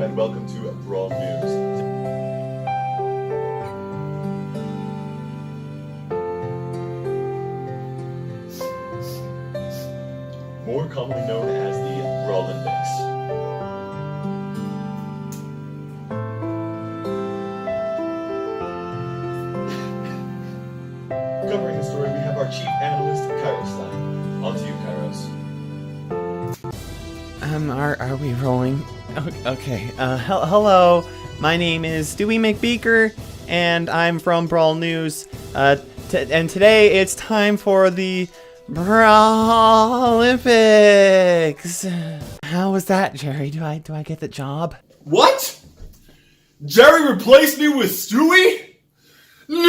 and welcome to Brawl News. More commonly known as the Brawl Olympics. Covering the story, we have our chief analyst, Kairos Stein. On to you, Kairos. Are we rolling? Okay, hello, my name is Stewie McBeaker, and I'm from Brawl News, and today it's time for the Brawl Olympics. How was that, Jerry? Do I get the job? What? Jerry replaced me with Stewie? No!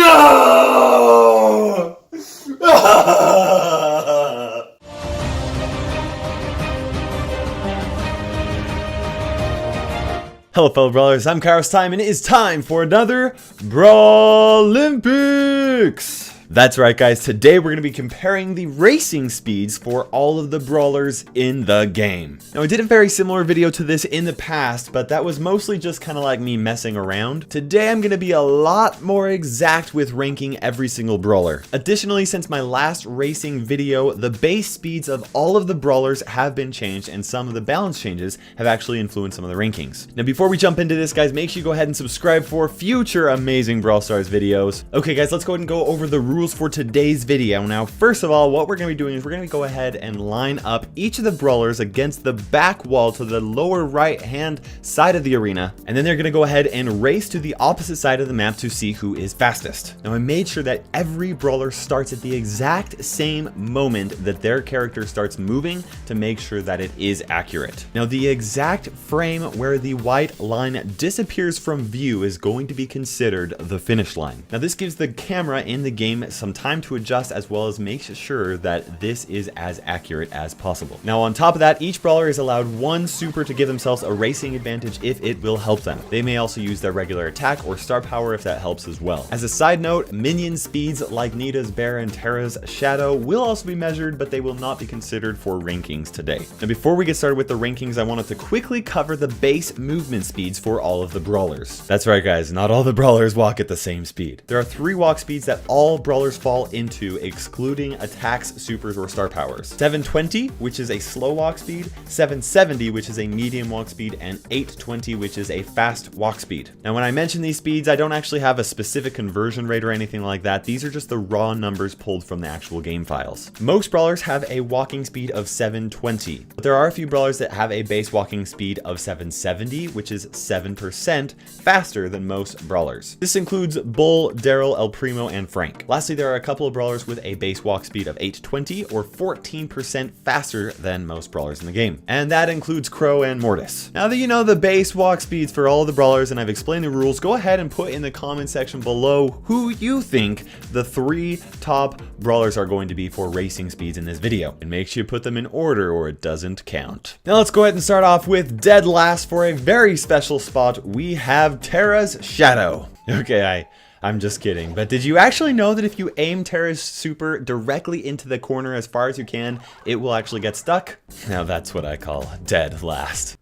Hello, fellow brawlers, I'm Kairos Time, and it is time for another Brawl Olympics! That's right, guys, today we're going to be comparing the racing speeds for all of the brawlers in the game. Now, I did a very similar video to this in the past, but that was mostly just kind of like me messing around. Today, I'm going to be a lot more exact with ranking every single brawler. Additionally, since my last racing video, the base speeds of all of the brawlers have been changed, and some of the balance changes have actually influenced some of the rankings. Now, before we jump into this, guys, make sure you go ahead and subscribe for future amazing Brawl Stars videos. Okay, guys, let's go ahead and go over the rules for today's video. Now, first of all, what we're going to be doing is we're going to go ahead and line up each of the brawlers against the back wall to the lower right hand side of the arena, and then they're going to go ahead and race to the opposite side of the map to see who is fastest. Now, I made sure that every brawler starts at the exact same moment that their character starts moving to make sure that it is accurate. Now, the exact frame where the white line disappears from view is going to be considered the finish line. Now, this gives the camera in the game some time to adjust, as well as makes sure that this is as accurate as possible. Now, on top of that, each brawler is allowed one super to give themselves a racing advantage if it will help them. They may also use their regular attack or star power if that helps as well. As a side note, minion speeds like Nita's Bear and Tara's Shadow will also be measured, but they will not be considered for rankings today. Now, before we get started with the rankings, I wanted to quickly cover the base movement speeds for all of the brawlers. That's right, guys, not all the brawlers walk at the same speed. There are 3 walk speeds that all brawlers fall into, excluding attacks, supers, or star powers. 720, which is a slow walk speed, 770, which is a medium walk speed, and 820, which is a fast walk speed. Now, when I mention these speeds, I don't actually have a specific conversion rate or anything like that. These are just the raw numbers pulled from the actual game files. Most brawlers have a walking speed of 720, but there are a few brawlers that have a base walking speed of 770, which is 7% faster than most brawlers. This includes Bull, Daryl, El Primo, and Frank. Lastly, there are a couple of brawlers with a base walk speed of 820, or 14% faster than most brawlers in the game. And that includes Crow and Mortis. Now that you know the base walk speeds for all of the brawlers and I've explained the rules, go ahead and put in the comment section below who you think the 3 top brawlers are going to be for racing speeds in this video. And make sure you put them in order or it doesn't count. Now let's go ahead and start off with dead last. For a very special spot, we have Tara's Shadow. Okay, I'm just kidding, but did you actually know that if you aim Tara's super directly into the corner as far as you can, it will actually get stuck? Now that's what I call dead last.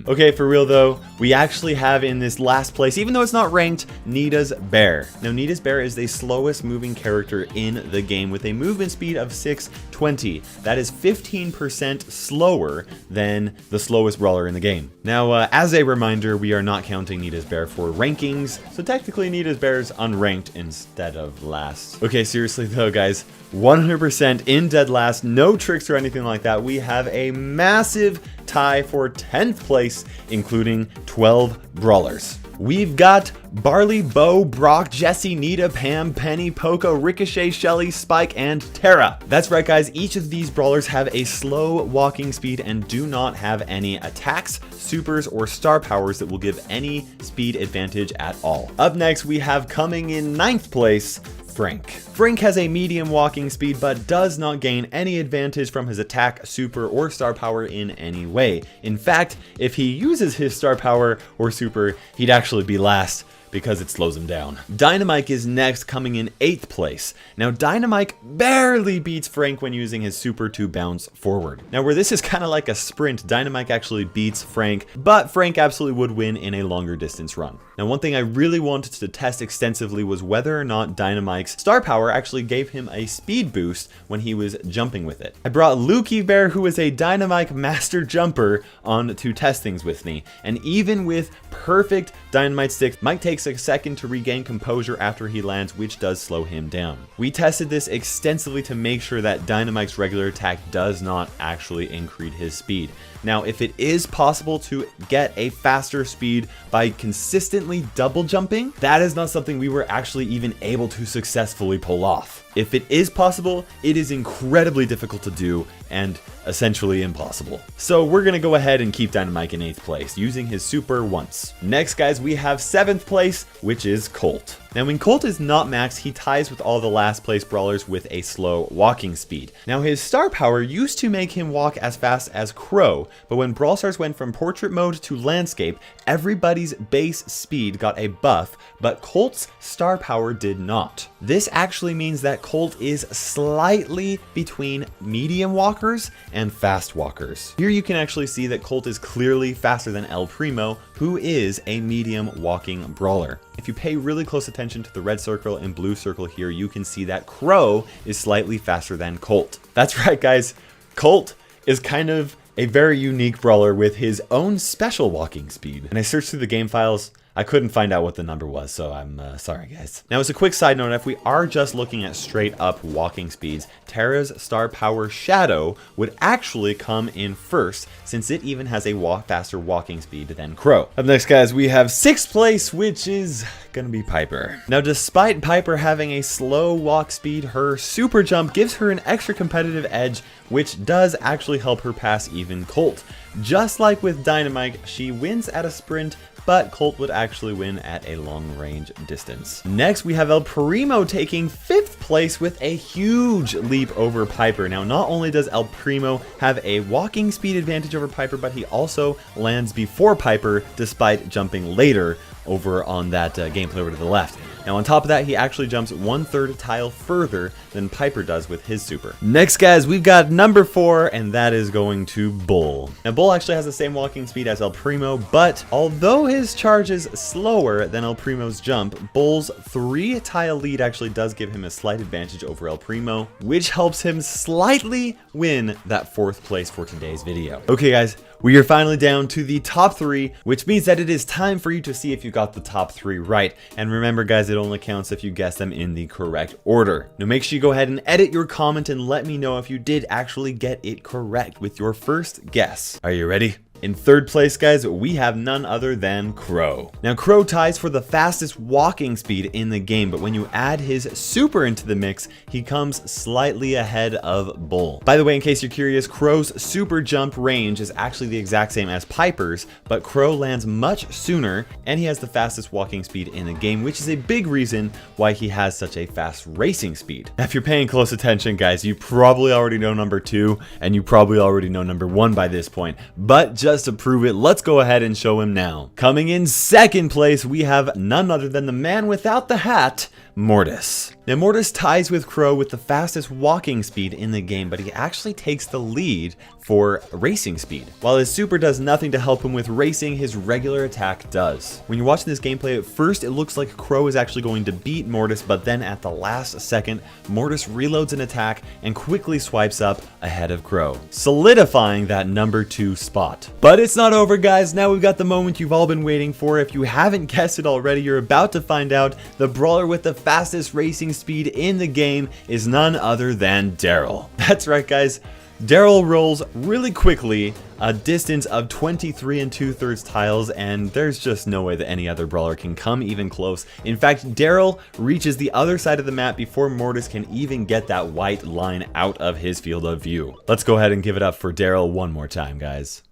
Okay, for real though, we actually have in this last place, even though it's not ranked, Nita's Bear. Now, Nita's Bear is the slowest moving character in the game with a movement speed of 620. That is 15% slower than the slowest brawler in the game. Now, as a reminder, we are not counting Nita's Bear for rankings, so technically Nita's Bear is unranked instead of last. Okay, seriously though, guys, 100% in dead last, no tricks or anything like that. We have a massive tie for 10th place, including 12 brawlers. We've got Barley, Bo, Brock, Jesse, Nita, Pam, Penny, Poco, Ricochet, Shelly, Spike, and Tara. That's right, guys, each of these brawlers have a slow walking speed and do not have any attacks, supers, or star powers that will give any speed advantage at all. Up next, we have coming in 9th place, Frank. Frank has a medium walking speed but does not gain any advantage from his attack, super, or star power in any way. In fact, if he uses his star power or super, he'd actually be last because it slows him down. Dynamite is next, coming in 8th place. Now Dynamite barely beats Frank when using his super to bounce forward. Now where this is kind of like a sprint, Dynamite actually beats Frank, but Frank absolutely would win in a longer distance run. Now one thing I really wanted to test extensively was whether or not Dynamite's star power actually gave him a speed boost when he was jumping with it. I brought Lukey Bear, who is a Dynamite master jumper, on to test things with me, and even with perfect Dynamite sticks, Mike takes a second to regain composure after he lands, which does slow him down. We tested this extensively to make sure that Dynamite's regular attack does not actually increase his speed. Now, if it is possible to get a faster speed by consistently double jumping, that is not something we were actually even able to successfully pull off. If it is possible, it is incredibly difficult to do and essentially impossible. So we're gonna go ahead and keep Dynamite in 8th place, using his super once. Next, guys, we have 7th place, which is Colt. Now when Colt is not maxed, he ties with all the last place brawlers with a slow walking speed. Now his star power used to make him walk as fast as Crow, but when Brawl Stars went from portrait mode to landscape, everybody's base speed got a buff, but Colt's star power did not. This actually means that Colt is slightly between medium walkers and fast walkers. Here you can actually see that Colt is clearly faster than El Primo, who is a medium walking brawler. If you pay really close attention to the red circle and blue circle here, you can see that Crow is slightly faster than Colt. That's right, guys. Colt is kind of a very unique brawler with his own special walking speed. And I searched through the game files. I couldn't find out what the number was, so I'm sorry, guys. Now, as a quick side note, if we are just looking at straight up walking speeds, Terra's star power Shadow would actually come in first, since it even has a faster walking speed than Crow. Up next, guys, we have 6th place, which is gonna be Piper. Now, despite Piper having a slow walk speed, her super jump gives her an extra competitive edge, which does actually help her pass even Colt. Just like with Dynamite, she wins at a sprint, but Colt would actually win at a long range distance. Next, we have El Primo taking 5th place with a huge leap over Piper. Now, not only does El Primo have a walking speed advantage over Piper, but he also lands before Piper despite jumping later over on that gameplay over to the left. Now on top of that, he actually jumps 1/3 tile further than Piper does with his super. Next, guys, we've got number 4, and that is going to Bull. Now Bull actually has the same walking speed as El Primo, but although his charge is slower than El Primo's jump, Bull's 3 tile lead actually does give him a slight advantage over El Primo, which helps him slightly win that 4th place for today's video. Okay, guys, we are finally down to the top 3, which means that it is time for you to see if you got the top 3 right. And remember, guys, it only counts if you guess them in the correct order. Now make sure you go ahead and edit your comment and let me know if you did actually get it correct with your first guess. Are you ready? In 3rd place, guys, we have none other than Crow. Now, Crow ties for the fastest walking speed in the game, but when you add his super into the mix, he comes slightly ahead of Bull. By the way, in case you're curious, Crow's super jump range is actually the exact same as Piper's, but Crow lands much sooner, and he has the fastest walking speed in the game, which is a big reason why he has such a fast racing speed. Now, if you're paying close attention, guys, you probably already know number 2, and you probably already know number 1 by this point, but just to prove it, let's go ahead and show him now. Coming in 2nd place, we have none other than the man without the hat, Mortis. Now Mortis ties with Crow with the fastest walking speed in the game, but he actually takes the lead for racing speed. While his super does nothing to help him with racing, his regular attack does. When you're watching this gameplay, at first it looks like Crow is actually going to beat Mortis, but then at the last second, Mortis reloads an attack and quickly swipes up ahead of Crow, solidifying that number 2 spot. But it's not over, guys. Now we've got the moment you've all been waiting for. If you haven't guessed it already, you're about to find out. The brawler with the fastest racing speed in the game is none other than Daryl. That's right, guys. Daryl rolls really quickly, a distance of 23 2/3 tiles, and there's just no way that any other brawler can come even close. In fact, Daryl reaches the other side of the map before Mortis can even get that white line out of his field of view. Let's go ahead and give it up for Daryl one more time, guys.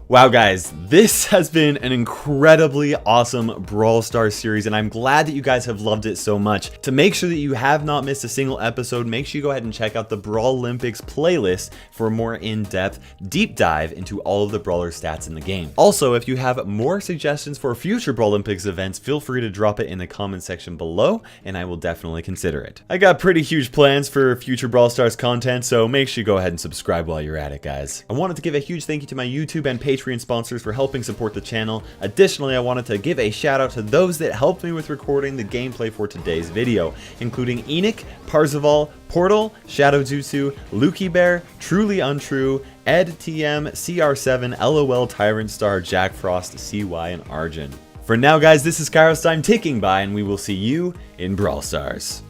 Wow guys, this has been an incredibly awesome Brawl Stars series, and I'm glad that you guys have loved it so much. To make sure that you have not missed a single episode, make sure you go ahead and check out the Brawl Olympics playlist for a more in-depth deep dive into all of the Brawler stats in the game. Also, if you have more suggestions for future Brawl Olympics events, feel free to drop it in the comment section below, and I will definitely consider it. I got pretty huge plans for future Brawl Stars content, so make sure you go ahead and subscribe while you're at it, guys. I wanted to give a huge thank you to my YouTube and Patreon sponsors for helping support the channel. Additionally, I wanted to give a shout out to those that helped me with recording the gameplay for today's video, including Enoch, Parzival, Portal, Shadow Jutsu, Lukey Bear, Truly Untrue, Ed TM, CR7, LOL Tyrant Star, Jack Frost, CY, and Arjun. For now, guys, this is Kairos Time ticking by, and we will see you in Brawl Stars.